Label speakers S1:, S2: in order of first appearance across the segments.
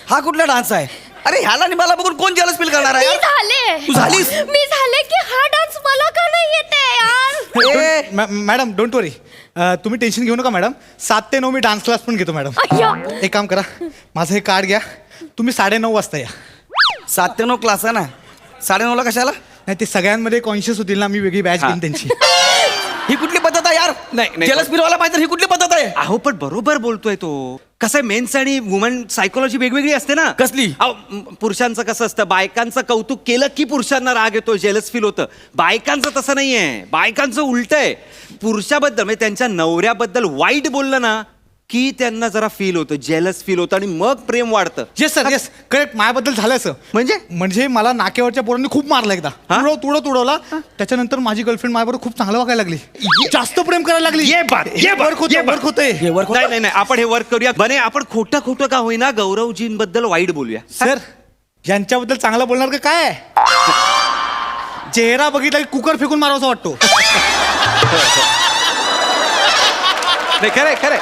S1: हा कुठला डान्स आहे? अरे ह्याला आणि मला बघून कोण जेलस फील करणार आहे
S2: मी
S1: यार?
S2: झाले.
S1: तू झालीस?
S2: मी झाले की हा डान्स मला का नाही येते यार?
S3: मॅडम डोंट वरी, तुम्ही टेन्शन घेऊ नका मॅडम. 7 ते 9 मी डान्स क्लास पण घेतो मॅडम.
S2: अय्या.
S3: एक काम करा, माझं हे कार्ड घ्या, तुम्ही 9:30 वाजता या.
S1: 7 ते 9 क्लास आहे ना, 9:30 ला कशाला?
S3: नाही ते सगळ्यांमध्ये कॉन्शियस होतील ना, मी वेगळी बॅच घेईन त्यांची.
S1: ही कुठली पद्धत आहे यार?
S4: नाही.
S1: जेलस फील व्हायला पाहिजे, ही कुठली पद्धत आहे?
S4: अहो पण बरोबर बोलतोय तो. कसं आहे, मेन्स आणि वुमन सायकोलॉजी वेगवेगळी असते ना.
S1: कसली?
S4: पुरुषांचं कसं असतं, बायकांचं कौतुक केलं की पुरुषांना राग येतो, जेलस फील होतं. बायकांचं तसं नाहीये, बायकांचं उलट आहे. पुरुषाबद्दल म्हणजे त्यांच्या नवऱ्याबद्दल वाईट बोललं ना की त्यांना जरा फील होतं, जेलस फील होतं आणि मग प्रेम वाढतं.
S3: Yes sir, yes correct. माझ्याबद्दल झालं असं. म्हणजे मला नाक्यावरच्या पोरांनी खूप मारलं एकदा, तुडवला. त्याच्यानंतर माझी गर्लफ्रेंड माझ्याबरोबर खूप चांगलं वागायला लागली, जास्त प्रेम करायला लागली. वर्क होतंय.
S4: नाही आपण हे वर्क करूया. बने आपण खोटं का होईना गौरवजींबद्दल वाईट बोलूया.
S3: सर यांच्याबद्दल चांगलं बोलणार का काय? चेहरा बघितला की कुकर फेकून मारावासा वाटतो.
S4: नाही खरंय.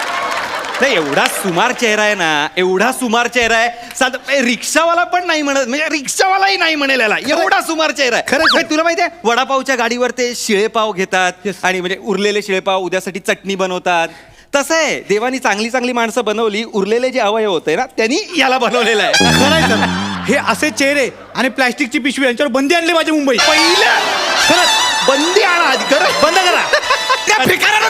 S4: नाही एवढा सुमार चेहरा आहे ना, एवढा सुमार चेहरा आहे. साधा रिक्षावाला पण नाही म्हणत, म्हणजे रिक्षावालाही नाही म्हणेल याला, एवढा सुमार चेहरा आहे. खरं तुला माहिती आहे, वडापावच्या गाडीवर ते शिळेपाव घेतात आणि म्हणजे उरलेले शिळेपाव उद्यासाठी चटणी बनवतात. तसं आहे, देवानी चांगली माणसं बनवली, उरलेले जे अवयव होते ना त्यांनी याला बनवलेलं आहे.
S3: खरं आहे सर, हे असे चेहरे आणि प्लॅस्टिकची पिशवी यांच्यावर बंदी आणली पाहिजे मुंबई.
S4: पहिलं खरंच बंदी आणा आधी, खरं बंद करा. त्या भिकाऱ्याला